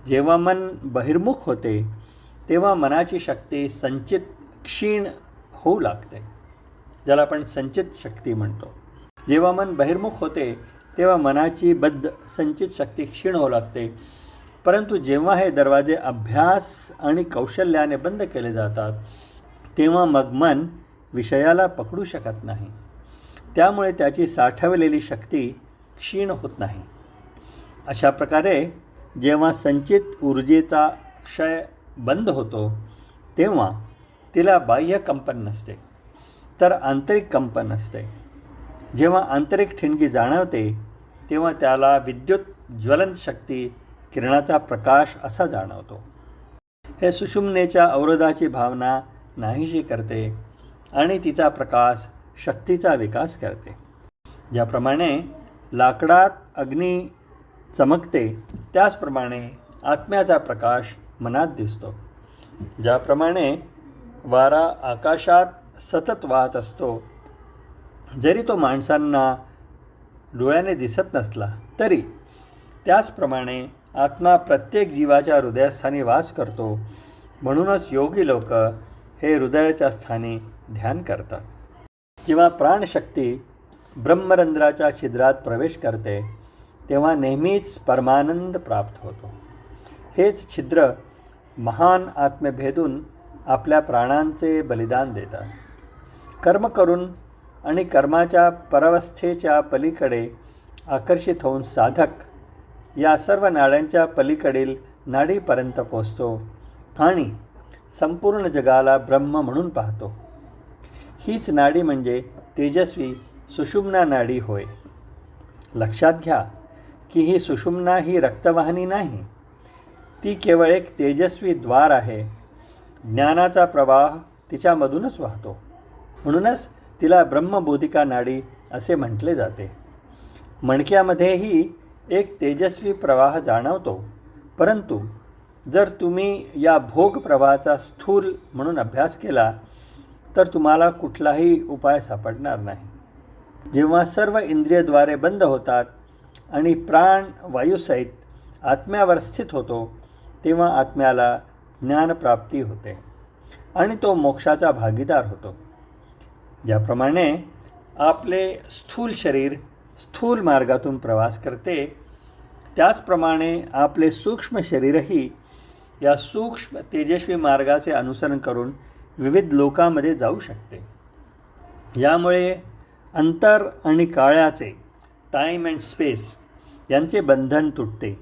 जेव्हा मन बहिर्मुख होते तेव्हा मनाची शक्ती संचित क्षीण होऊ लागते, ज्याला आपण संचित शक्ती म्हणतो. जेव्हा मन बहिर्मुख होते तेव्हा मनाची बद्ध संचित शक्ती क्षीण होऊ लागते. परंतु जेव्हा हे दरवाजे अभ्यास आणि कौशल्याने बंद केले जातात तेव्हा मग मन विषयाला पकडू शकत नाही. त्यामुळे त्याची साठवलेली शक्ती क्षीण होत नाही. अशा प्रकारे जेव्हा संचित ऊर्जेचा क्षय बंद होतो तेव्हा तिला बाह्य कंपन नसते तर आंतरिक कंपन असते. जेव्हा आंतरिक ठिणगी जाणवते तेव्हा त्याला विद्युत ज्वलन शक्ती किरणाचा प्रकाश असा जाणवतो. हे सुषुम्नेच्या अवरोधाची भावना नाहीशी करते आणि तिचा प्रकाश शक्तीचा विकास करते. ज्याप्रमाणे लाकडात अग्नी चमकते त्याचप्रमाणे आत्म्याचा प्रकाश मनात दिसतो. ज्याप्रमाणे वारा आकाशात सतत वाहत असतो, जरी तो माणसांना डोळ्याने दिसत नसला तरी त्याचप्रमाणे आत्मा प्रत्येक जीवाच्या हृदयस्थानी वास करतो. म्हणूनच योगी लोक हे हृदयाच्या स्थानी ध्यान करतात. जेव्हा प्राणशक्ती ब्रह्मरंध्राच्या छिद्रात प्रवेश करते तेव्हा नेहमीच परमानंद प्राप्त होतो. हेच छिद्र महान आत्मेभेदून आपल्या प्राणांचे बलिदान देतात. कर्म करून आणि कर्माच्या परावस्थेच्या पलीकडे आकर्षित होऊन साधक या सर्व नाड्यांच्या पलीकडील नाडीपर्यंत पोचतो आणि संपूर्ण जगाला ब्रह्म म्हणून पाहतो. हीच नाडी म्हणजे तेजस्वी सुषुम्ना नाडी होय. लक्षात घ्या की ही सुषुम्ना ही रक्तवाहिनी नाही, ती केवळ एक तेजस्वी द्वार आहे. ज्ञानाचा प्रवाह तिच्यामधूनच वाहतो. म्हणूनच तिला ब्रह्मबोधिका नाडी असे म्हटले जाते. मणक्यामध्येही एक तेजस्वी प्रवाह जाणवतो, परंतु जर तुम्ही या भोग प्रवाहाचा स्थूल म्हणून अभ्यास केला तर तुम्हाला कुठलाही उपाय सापडणार नाही. जेव्हा सर्व इंद्रियद्वारे बंद होतात आणि प्राण वायूसहित आत्म्यावर स्थित होतो तेव्हा आत्म्याला ज्ञानप्राप्ती होते आणि तो मोक्षाचा भागीदार होतो. ज्याप्रमाणे आपले स्थूल शरीर स्थूल मार्गातून प्रवास करते, त्याचप्रमाणे आपले सूक्ष्म शरीरही या सूक्ष्म तेजस्वी मार्गाचे अनुसरण करून विविध लोकांमध्ये जाऊ शकते. यामुळे अंतर आणि काळाचे, टाईम अँड स्पेस यांचे बंधन तुटते.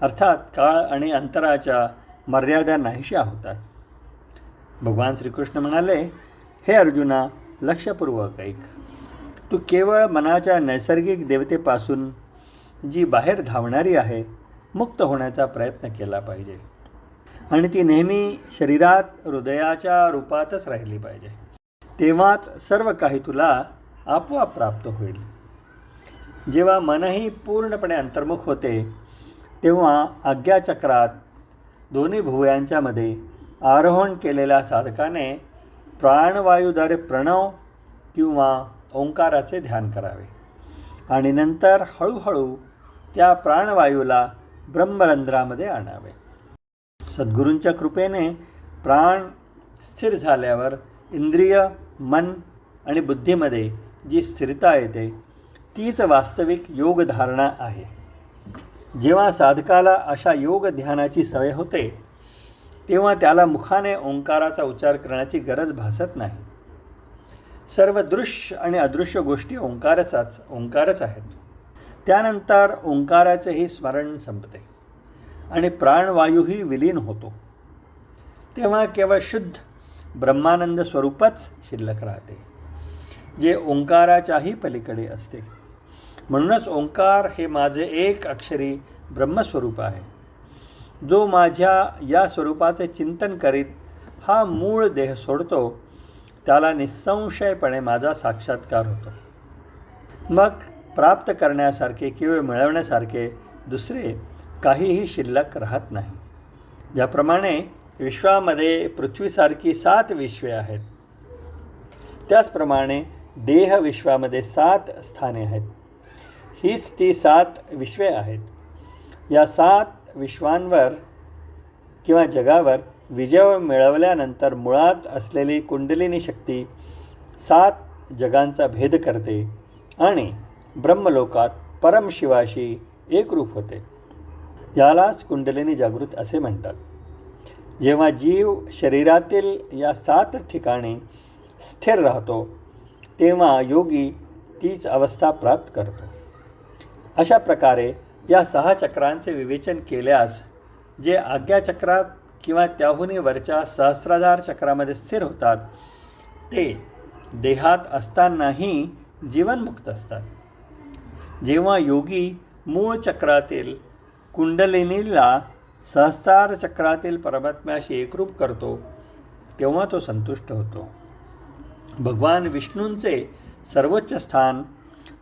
अर्थात काळ आणि अंतराच्या मर्यादा नाहीशा होतात. भगवान श्रीकृष्ण म्हणाले, हे अर्जुना, लक्षपूर्वक ऐक. तू केवळ मनाच्या नैसर्गिक देवतेपासून जी बाहेर धावणारी आहे, मुक्त होण्याचा प्रयत्न केला पाहिजे आणि ती नेहमी शरीरात हृदयाच्या रूपातच राहिली पाहिजे. तेव्हाच सर्व काही तुला आपोआप प्राप्त होईल. जेव्हा मनही पूर्णपणे अंतर्मुख होते, तेव्हा आज्ञाचक्रात दोन्ही भुवयांच्यामध्ये आरोहण केलेल्या साधकाने प्राणवायूद्वारे प्रणव किंवा ओंकाराचे ध्यान करावे आणि नंतर हळूहळू त्या प्राणवायूला ब्रह्मरंध्रामध्ये आणावे. सद्गुरूंच्या कृपेने प्राण स्थिर झाल्यावर इंद्रिय, मन आणि बुद्धीमध्ये जी स्थिरता येते तीच वास्तविक योगधारणा आहे. जेव्हा साधकाला अशा योग ध्यानाची सवय होते, तेव्हा त्याला मुखाने ओंकाराचा उच्चार करण्याची गरज भासत नाही. सर्व दृश्य आणि अदृश्य गोष्टी ओंकारच आहेत. त्यानंतर ओंकाराचेही स्मरण संपते आणि प्राणवायूही विलीन होतो. तेव्हा केवळ शुद्ध ब्रह्मानंद स्वरूपच शिल्लक राहते, जे ओंकाराच्याही पलीकडे असते. म्हणूनच ओंकार हे माझे एक अक्षरी ब्रह्मस्वरूप आहे. जो माझ्या या स्वरूपाचे चिंतन करीत हा मूळ देह सोडतो, त्याला निःसंशयपणे माझा साक्षात्कार होतो. मग प्राप्त करण्यासारखे किंवा मिळवण्यासारखे दुसरे काहीही शिल्लक राहत नाही. ज्याप्रमाणे विश्वामध्ये पृथ्वीसारखी 7 विश्वे आहेत, त्याचप्रमाणे देह विश्वामध्ये 7 स्थाने आहेत. हीच ती 7 विश्वे आहेत. या 7 विश्वांवर किंवा जगावर विजय मिळवल्यानंतर मुळात असलेली कुंडलिनी शक्ती 7 जगांचा भेद करते आणि ब्रह्मलोकात परमशिवाशी एकरूप होते. यालाच कुंडलिनी जागृत असे म्हणतात. जेव्हा जीव शरीरातील या 7 ठिकाणी स्थिर राहतो, तेव्हा योगी तीच अवस्था प्राप्त करतो. अशा प्रकारे या 6 चक्रांचे विवेचन केल्यास जे आज्ञाचक्रात किंवा त्याहूनही वरच्या सहस्राधार चक्रामध्ये स्थिर होतात, ते देहात असतानाही जीवनमुक्त असतात. जेव्हा योगी मूळ चक्रातील कुंडलिनीला सहस्रार चक्रातील परमात्म्याशी एकरूप करतो, तेव्हा तो संतुष्ट होतो. भगवान विष्णूंचे सर्वोच्च स्थान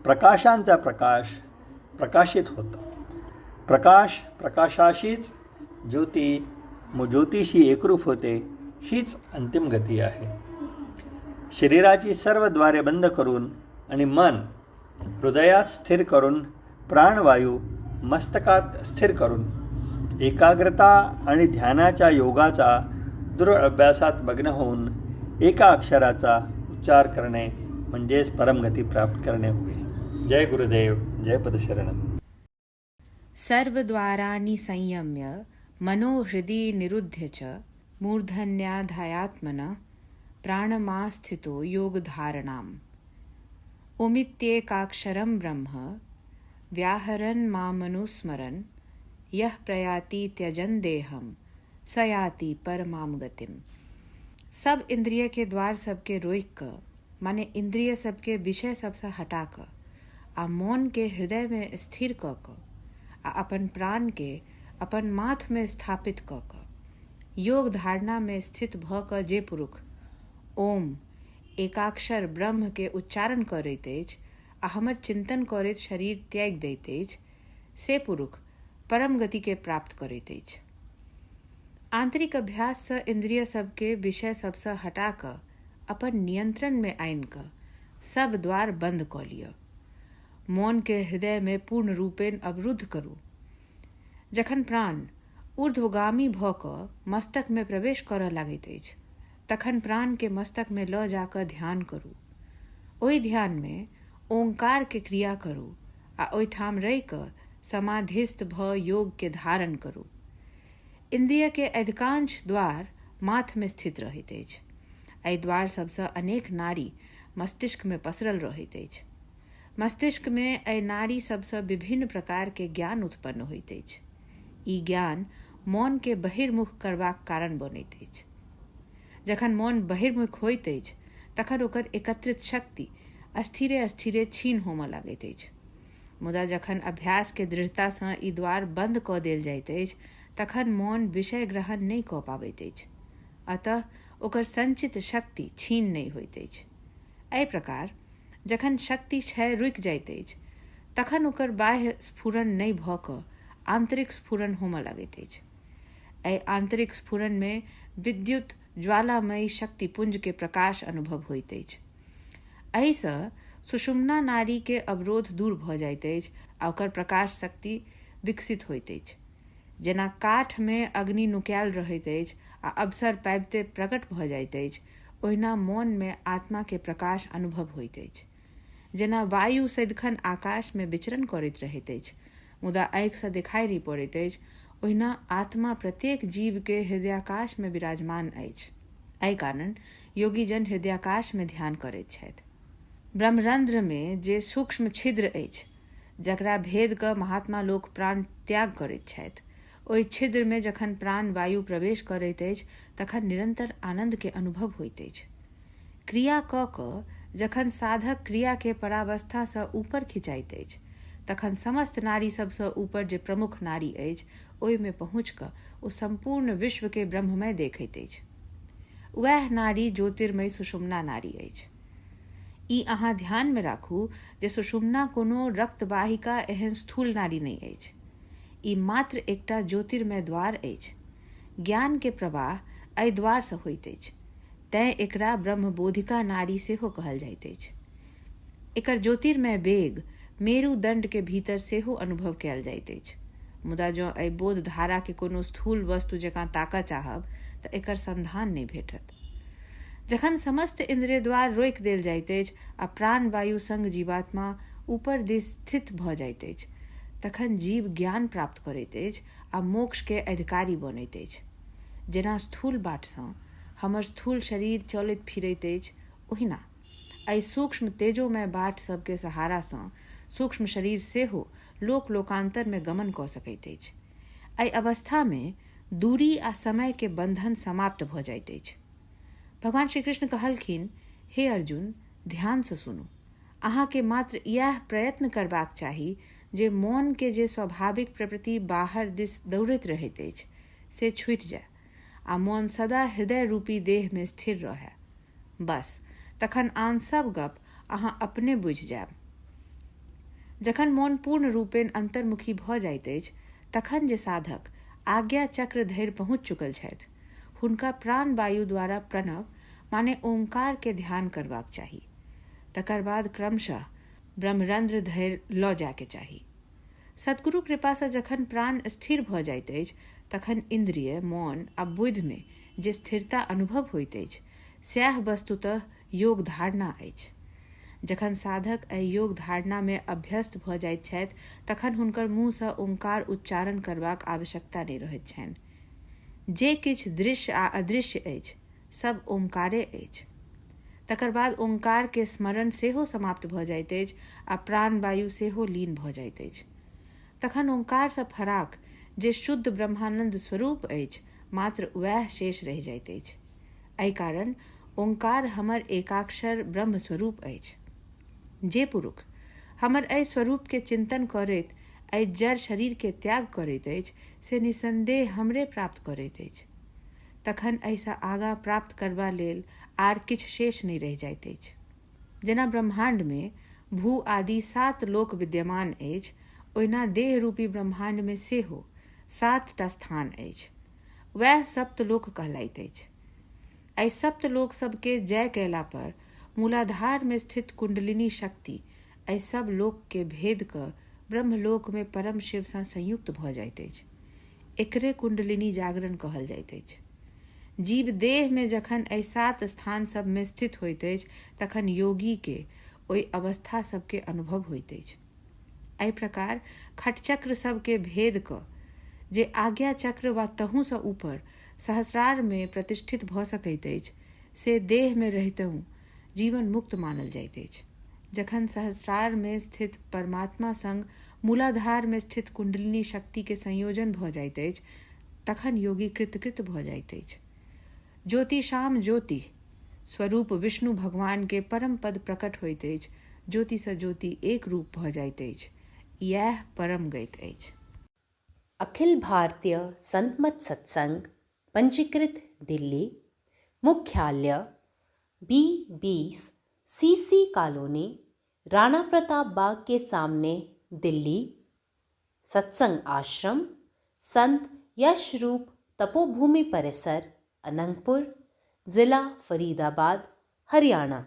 प्रकाशांचा प्रकाश प्रकाशित होतं. प्रकाश प्रकाशाशीच ज्योतिषी एकरूप होते. हीच अंतिम गती आहे. शरीराची सर्व द्वारे बंद करून आणि मन हृदयात स्थिर करून, प्राणवायू मस्तकात स्थिर करून, एकाग्रता आणि ध्यानाच्या योगाचा दृढ अभ्यासात मग्न होऊन एका अक्षराचा उच्चार करणे म्हणजेच परमगती प्राप्त करणे होय. जय गुरुदेव, जय पदशरणम. सर्वद्वाराणि संयम्य मनो हृदि निरुध्य च मूर्धन्याधायात्मनः प्राणमास्थितो योगधारणाम्. ओमित्येकाक्षरं ब्रह्म व्याहरन् मामनुस्मरन् यः प्रयाति त्यजन् देहं स याति परमां गतिम्. सब इंद्रिय के द्वार सबके रोक कर, माने इंद्रिय सबके विषय सबसे हटा कर, आ मौन के हृदय में स्थिर क क, आ अपन प्राण के अपन माथ में स्थापित क क, योग धारणा में स्थित भ क जे पुरुष ओम एकाक्षर ब्रह्म के उच्चारण करैत अछि आ हमर चिंतन करैत शरीर त्याग दैत अछि, से पुरुष परम गति के प्राप्त करैत अछि. आंतरिक अभ्यास से इंद्रिय सबके विषय सबसे हटा कर अपन नियंत्रण में आनि कर सब द्वार बंद क लिय. मौन के हृदय में पूर्ण रूपेण अवरुद्ध करू. जखन प्राण ऊर्ध्वगामी भ क मस्तक में प्रवेश करऽ लागैत अछि, तखन प्राण के मस्तक में ल जाकर ध्यान करू. ओहि ध्यान में ओंकार के क्रिया करू आ ओहिठाम रहि कऽ समाधिस्थ भ योग के धारण करू। इंद्रिय के अधिकांश द्वार माथ में स्थित रहैत अछि। एहि द्वार सबसँ अनेक नाड़ी मस्तिष्क में पसरल रहैत अछि। मस्तिष्क में एहि नाड़ी सबसँ विभिन्न प्रकार के ज्ञान उत्पन्न होइत अछि। ई ज्ञान मौन के बहिर्मुख करबाक कारण बनैत अछि। जखन मौन बहिर्मुख होइत अछि तखन ओकर एकत्रित शक्ति अस्थिरे अस्थिरे क्षीण होमय लगैत अछि। मुदा जखन अभ्यास के दृढ़ता सँ ई द्वार बंद कऽ देल जाइत अछि तखन मौन विषय ग्रहण नहि कऽ पाबैत अछि, अतः ओकर संचित शक्ति क्षीण नहि होइत अछि। एहि प्रकार जखन शक्ति क्षय रुकि जाइत अछि तखन ओकर बाह्य स्फुरण नहि भऽ कऽ आंतरिक स्फुरण होमय लगैत अछि। एहि आंतरिक स्फुरण में विद्युत ज्वालामयी शक्तिपुंज के प्रकाश अनुभव होइत अछि। एहिसँ सुषुम्ना नाड़ी के अवरोध दूर भऽ जाइत अछि आ ओकर प्रकाश शक्ति विकसित होइत अछि। जेना काठ में अग्नि नुकायल रहैत अछि आ अवसर पाबिते प्रकट भऽ जाइत अछि, ओहिना मौन में आत्मा के प्रकाश अनुभव होइत अछि। जेना वायु सदिखन आकाश में विचरण करैत रहैत अछि मुदा आँखि सँ देखाई नहि पड़ैत अछि, ओहिना आत्मा प्रत्येक जीव के हृदयाकाश में विराजमान अछि। एहि कारण योगी जन हृदयाकाश में ध्यान करैत छथि। ब्रह्मरंध्र में जे सूक्ष्म छिद्र अछि जकरा भेद कऽ महात्मा लोक प्राण त्याग करैत छथि, ओहि छिद्र में जखन प्राण वायु प्रवेश करैत अछि तखन निरंतर आनंद के अनुभव होइत अछि। क्रिया कऽ कऽ जखन साधक क्रिया के परावस्था सँ ऊपर खिंचाइत अछि तखन समस्त नाड़ी सबसँ ऊपर जे प्रमुख नाड़ी अछि ओहि में पहुँच कऽ ओ संपूर्ण विश्व के ब्रह्ममय देखैत अछि। वएह नाड़ी ज्योतिर्मय सुषुम्ना नाड़ी अछि। ई अहाँ ध्यान में राखू जे सुषुम्ना कोनो रक्तवाहिका एहन स्थूल नाड़ी नहि अछि। ई मात्र एकटा ज्योतिर्मय द्वार अछि। ज्ञान के प्रवाह एहि द्वार सँ होइत अछि, तेँ एकरा ब्रह्मबोधिका नाड़ी सेहो कहल जाइत अछि। एकर ज्योतिर्मय वेग मेरुदंड के भीतर सेहो अनुभव कयल जाइत अछि। मुदा जँ एहि बोध धारा के कोनो स्थूल वस्तु जकाँ ताकऽ चाहब तऽ एकर संधान नहि भेटत। जखन समस्त इंद्रिय द्वार रोकि देल जाइत अछि आ प्राण वायु संग जीवात्मा ऊपर दिस स्थित भऽ जाइत अछि तखन जीव ज्ञान प्राप्त करैत अछि आ मोक्ष के अधिकारी बनैत अछि। जेना स्थूल बाट सँ हमर स्थूल शरीर चलैत फिरैत अछि, ओहिना एहि सूक्ष्म तेजोमय बाट सबके सहारा सँ सूक्ष्म शरीर सेहो लोक लोकांतर में गमन कऽ सकैत अछि। एहि अवस्था में दूरी आ समय के बंधन समाप्त भऽ जाइत अछि। भगवान श्री कृष्ण कहलखिन, हे अर्जुन, ध्यान सँ सुनू। अहाँ के मात्र इएह प्रयत्न करबाक चाही जे मौन के जे स्वाभाविक प्रवृत्ति बाहर दिस दौड़ैत रहैत अछि से छूटि जाय आ मौन सदा हृदय रूपी देह में स्थिर रहय। बस तखन आन सब गप अहाँ अपने बुझि जायब। जखन मौन पूर्ण रूपेण अंतर्मुखी भऽ जाइत अछि तखन जे साधक आज्ञा चक्र धरि पहुँच चुकल छथि हुनका प्राण वायु द्वारा प्रणव माने ओंकार के ध्यान करबाक चाही। तकर बाद क्रमशः ब्रह्मरंध्र धरि लऽ जाके चाही। सद्गुरु कृपा सँ जखन प्राण स्थिर भऽ जाइत अछि तखन इंद्रिय, मौन आ बुद्धि में जे स्थिरता अनुभव होइत अछि सएह वस्तुतः योग धारणा अछि। जखन साधक एहि योग धारणा में अभ्यस्त भऽ जाइत छथि तखन हुनकर मुँह सँ ओंकार उच्चारण करबाक आवश्यकता नहि रहैत छनि। जे किछु दृश्य आ अदृश्य अछि सब ओंकारे अछि। तकर बाद ओंकार के स्मरण सेहो समाप्त भऽ जाइत अछि आ प्राण वायु सेहो लीन भऽ जाइत अछि। तखन ओंकार सँ फराक जे शुद्ध ब्रह्मानंद स्वरूप अछि मात्र वएह शेष रहि जाइत अछि। एहि कारण ओंकार हमर एकाक्षर ब्रह्म स्वरूप अछि। जे पुरुष हमर एहि स्वरूप के चिंतन करैत एहि जड़ शरीर के त्याग करैत अछि से निसंदेह हमरे प्राप्त करैत अछि। तखन एहिसँ आगाँ प्राप्त करबा लेल आर किछु शेष नहि रहि जाइत अछि। जेना ब्रह्मांड में भू आदि 7 लोक विद्यमान अछि, ओहिना देह रूपी ब्रह्मांड में सेहो 7टा स्थान अछि। वएह सप्तलोक कहलाइत अछि। एहि सप्तलोक सबके जय कयला पर मूलाधार में स्थित कुंडलिनी शक्ति एहि सब लोक के भेद कऽ ब्रह्मलोक में परम शिव सँ संयुक्त भऽ जाइत अछि। एकरे कुंडलिनी जागरण कहल जाइत अछि। जीव देह में जखन एहि 7 स्थान सब में स्थित होइत अछि तखन योगी के ओहि अवस्था सबके अनुभव होइत अछि। एहि प्रकार खटचक्र सबके भेद क जे आज्ञा चक्र वा तहूसँ ऊपर सहस्रार में प्रतिष्ठित भऽ सकैत अछि, से देह में रहितहु जीवन मुक्त मानल जाइत अछि। जखन सहस्रार में स्थित परमात्मा संग मूलाधार में स्थित कुंडलिनी शक्ति के संयोजन भऽ जाइत अछि, तखन योगी कृतकृत भऽ जाइत अछि। ज्योतिषाम ज्योति स्वरूप विष्णु भगवान के परम पद प्रकट होइत अछि। ज्योति सँ ज्योति एक रूप भऽ जाइत अछि। यह परम गति अछि। अखिल भारतीय संत मत सत्संग पंजीकृत दिल्ली, मुख्यालय B20 CC colony, Rana Pratap Bagh के सामने, दिल्ली। सत्संग आश्रम संत यशरूप तपोभूमि परिसर, अनंगपुर, जिला फरीदाबाद, हरियाणा।